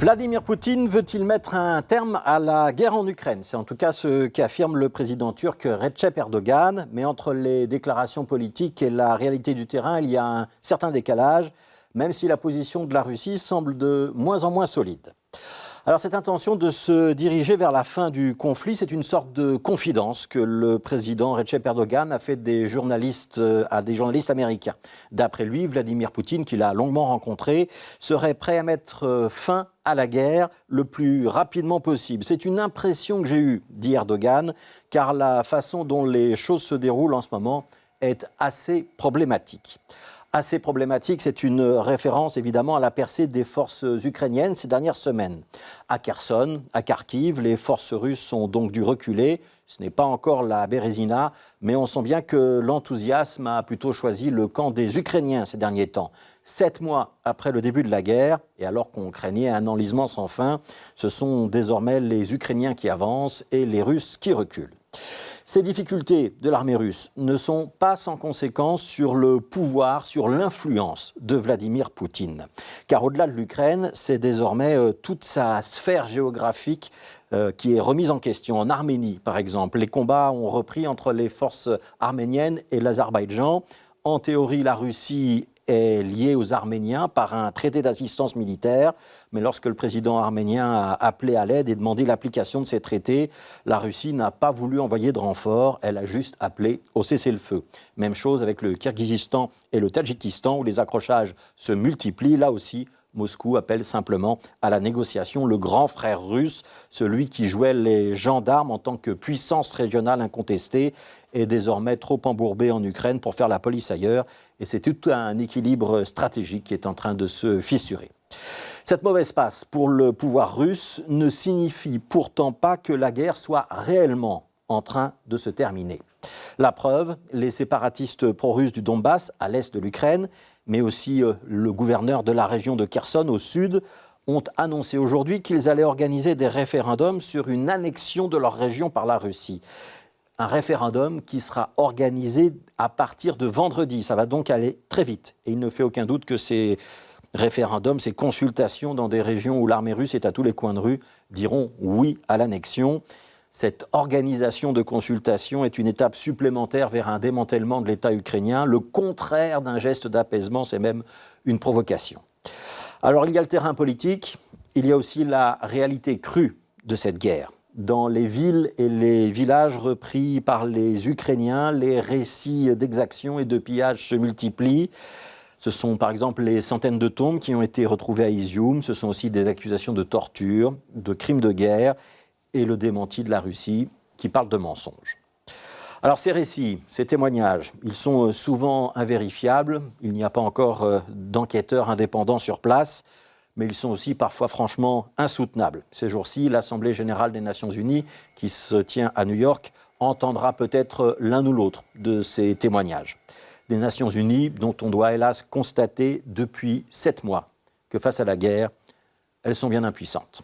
Vladimir Poutine veut-il mettre un terme à la guerre en Ukraine? C'est en tout cas ce qu'affirme le président turc Recep Erdogan. Mais entre les déclarations politiques et la réalité du terrain, il y a un certain décalage, même si la position de la Russie semble de moins en moins solide. Alors cette intention de se diriger vers la fin du conflit, c'est une sorte de confidence que le président Recep Erdogan a fait à des journalistes américains. D'après lui, Vladimir Poutine, qu'il a longuement rencontré, serait prêt à mettre fin à la guerre le plus rapidement possible. C'est une impression que j'ai eue, dit Erdogan, car la façon dont les choses se déroulent en ce moment est assez problématique. Assez problématique, c'est une référence évidemment à la percée des forces ukrainiennes ces dernières semaines. À Kherson, à Kharkiv, les forces russes ont donc dû reculer. Ce n'est pas encore la Bérézina, mais on sent bien que l'enthousiasme a plutôt choisi le camp des Ukrainiens ces derniers temps. 7 mois après le début de la guerre, et alors qu'on craignait un enlisement sans fin, ce sont désormais les Ukrainiens qui avancent et les Russes qui reculent. Ces difficultés de l'armée russe ne sont pas sans conséquence sur le pouvoir, sur l'influence de Vladimir Poutine. Car au-delà de l'Ukraine, c'est désormais toute sa sphère géographique qui est remise en question. En Arménie, par exemple, les combats ont repris entre les forces arméniennes et l'Azerbaïdjan. En théorie, la Russie est liée aux Arméniens par un traité d'assistance militaire. Mais lorsque le président arménien a appelé à l'aide et demandé l'application de ces traités, la Russie n'a pas voulu envoyer de renfort, elle a juste appelé au cessez-le-feu. Même chose avec le Kirghizistan et le Tadjikistan où les accrochages se multiplient. Là aussi, Moscou appelle simplement à la négociation. Le grand frère russe, celui qui jouait les gendarmes en tant que puissance régionale incontestée, est désormais trop embourbé en Ukraine pour faire la police ailleurs. Et c'est tout un équilibre stratégique qui est en train de se fissurer. Cette mauvaise passe pour le pouvoir russe ne signifie pourtant pas que la guerre soit réellement en train de se terminer. La preuve, les séparatistes pro-russes du Donbass, à l'est de l'Ukraine, mais aussi le gouverneur de la région de Kherson au sud, ont annoncé aujourd'hui qu'ils allaient organiser des référendums sur une annexion de leur région par la Russie. Un référendum qui sera organisé à partir de vendredi. Ça va donc aller très vite. Et il ne fait aucun doute que ces référendums, ces consultations dans des régions où l'armée russe est à tous les coins de rue, diront oui à l'annexion. Cette organisation de consultation est une étape supplémentaire vers un démantèlement de l'État ukrainien. Le contraire d'un geste d'apaisement, c'est même une provocation. Alors il y a le terrain politique, il y a aussi la réalité crue de cette guerre. Dans les villes et les villages repris par les Ukrainiens, les récits d'exactions et de pillages se multiplient. Ce sont par exemple les centaines de tombes qui ont été retrouvées à Izium. Ce sont aussi des accusations de torture, de crimes de guerre et le démenti de la Russie qui parle de mensonges. Alors ces récits, ces témoignages, ils sont souvent invérifiables. Il n'y a pas encore d'enquêteurs indépendants sur place, mais ils sont aussi parfois franchement insoutenables. Ces jours-ci, l'Assemblée générale des Nations unies, qui se tient à New York, entendra peut-être l'un ou l'autre de ces témoignages. Les Nations unies dont on doit hélas constater depuis 7 mois que face à la guerre, elles sont bien impuissantes.